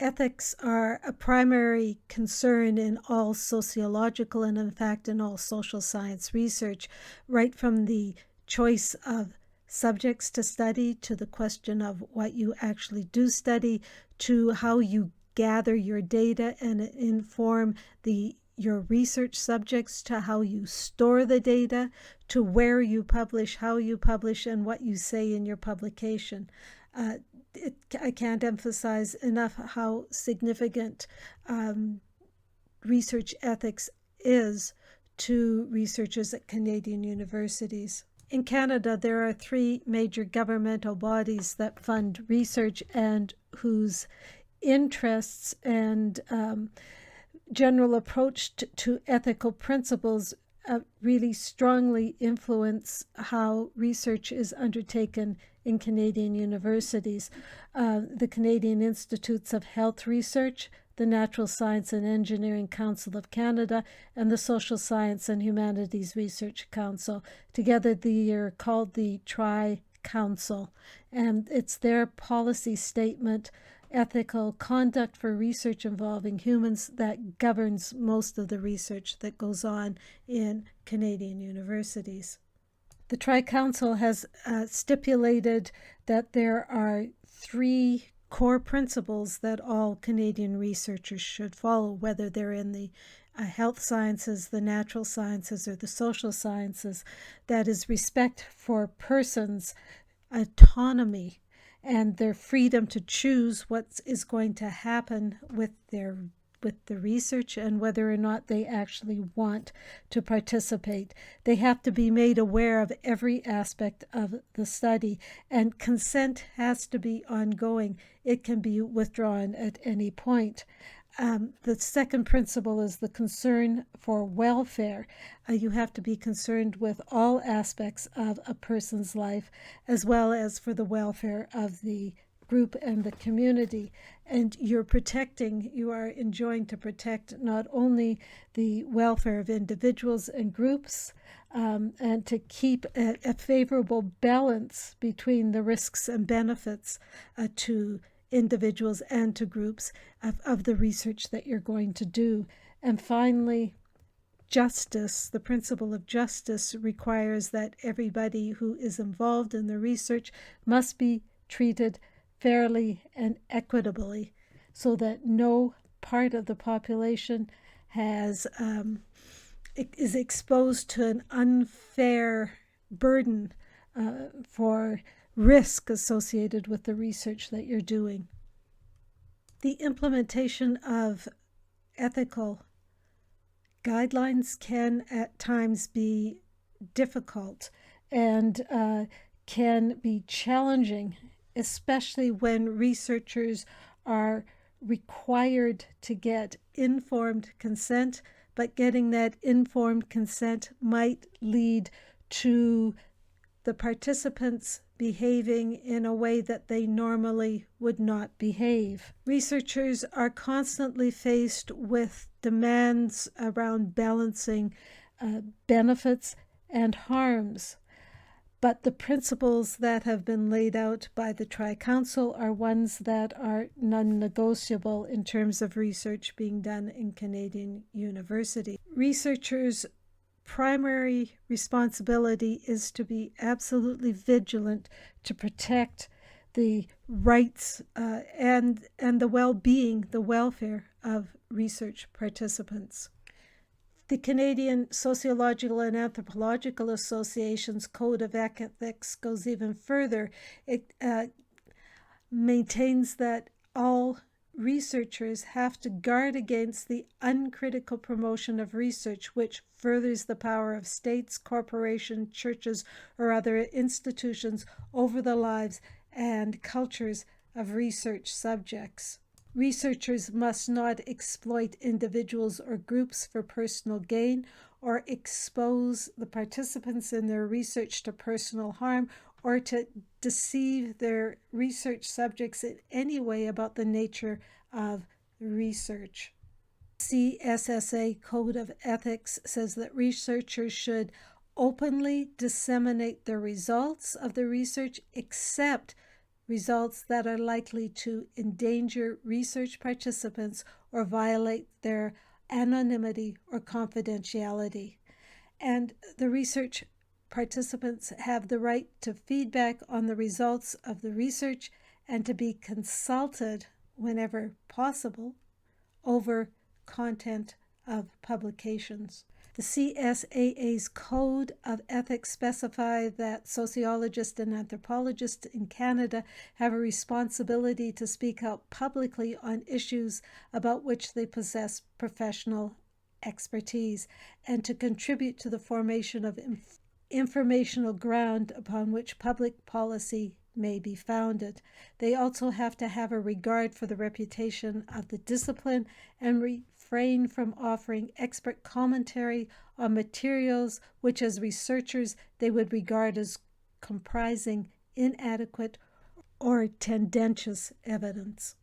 Ethics are a primary concern in all sociological and, in fact, in all social science research, right from the choice of subjects to study to the question of what you actually do study to how you gather your data and inform your research subjects to how you store the data, to where you publish, how you publish, and what you say in your publication. I can't emphasize enough how significant research ethics is to researchers at Canadian universities. In Canada, there are 3 major governmental bodies that fund research and whose interests and general approach to ethical principles really strongly influence how research is undertaken in Canadian universities. The Canadian Institutes of Health Research, the Natural Science and Engineering Council of Canada, and the Social Science and Humanities Research Council. Together, they are called the Tri-Council, and it's their policy statement, Ethical Conduct for Research Involving Humans, that governs most of the research that goes on in Canadian universities. The Tri-Council has stipulated that there are 3 core principles that all Canadian researchers should follow, whether they're in the health sciences, the natural sciences, or the social sciences. That is respect for persons, autonomy, and their freedom to choose what is going to happen with the research and whether or not they actually want to participate. They have to be made aware of every aspect of the study, and consent has to be ongoing. It can be withdrawn at any point. The second principle is the concern for welfare. You have to be concerned with all aspects of a person's life, as well as for the welfare of the group and the community. And you are enjoined to protect not only the welfare of individuals and groups, and to keep a favorable balance between the risks and benefits to individuals and to groups of the research that you're going to do. And finally, justice. The principle of justice requires that everybody who is involved in the research must be treated fairly and equitably, so that no part of the population is exposed to an unfair burden for risk associated with the research that you're doing. The implementation of ethical guidelines can at times be difficult and can be challenging, especially when researchers are required to get informed consent, but getting that informed consent might lead to the participants behaving in a way that they normally would not behave. Researchers are constantly faced with demands around balancing benefits and harms. But the principles that have been laid out by the Tri-Council are ones that are non-negotiable in terms of research being done in Canadian university. Researchers' primary responsibility is to be absolutely vigilant to protect the rights and the well-being, the welfare of research participants. The Canadian Sociological and Anthropological Association's Code of Ethics goes even further. It maintains that all researchers have to guard against the uncritical promotion of research which furthers the power of states, corporations, churches, or other institutions over the lives and cultures of research subjects. Researchers must not exploit individuals or groups for personal gain or expose the participants in their research to personal harm or to deceive their research subjects in any way about the nature of research. CSSA Code of Ethics says that researchers should openly disseminate the results of the research except results that are likely to endanger research participants or violate their anonymity or confidentiality. And the research participants have the right to feedback on the results of the research and to be consulted whenever possible over content of publications. The CSAA's Code of Ethics specify that sociologists and anthropologists in Canada have a responsibility to speak out publicly on issues about which they possess professional expertise and to contribute to the formation of informational ground upon which public policy may be founded. They also have to have a regard for the reputation of the discipline and refrain from offering expert commentary on materials which, as researchers, they would regard as comprising inadequate or tendentious evidence.